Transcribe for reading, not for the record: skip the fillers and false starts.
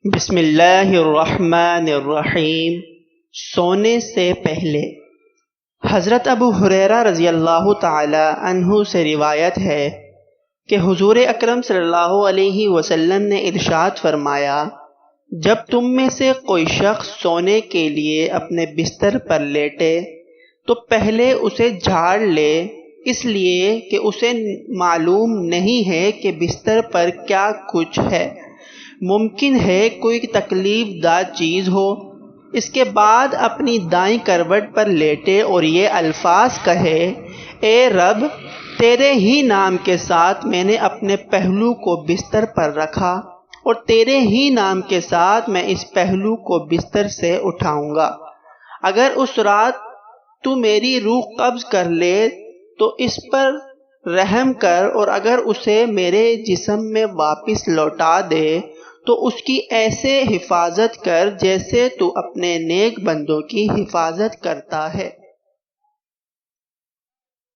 بسم اللہ الرحمن الرحیم۔ سونے سے پہلے حضرت ابو ہریرہ رضی اللہ تعالی عنہ سے روایت ہے کہ حضور اکرم صلی اللہ علیہ وسلم نے ارشاد فرمایا، جب تم میں سے کوئی شخص سونے کے لیے اپنے بستر پر لیٹے تو پہلے اسے جھاڑ لے، اس لیے کہ اسے معلوم نہیں ہے کہ بستر پر کیا کچھ ہے، ممکن ہے کوئی تکلیف دہ چیز ہو۔ اس کے بعد اپنی دائیں کروٹ پر لیٹے اور یہ الفاظ کہے، اے رب، تیرے ہی نام کے ساتھ میں نے اپنے پہلو کو بستر پر رکھا اور تیرے ہی نام کے ساتھ میں اس پہلو کو بستر سے اٹھاؤں گا۔ اگر اس رات تو میری روح قبض کر لے تو اس پر رحم کر، اور اگر اسے میرے جسم میں واپس لوٹا دے تو اس کی ایسے حفاظت کر جیسے تو اپنے نیک بندوں کی حفاظت کرتا ہے۔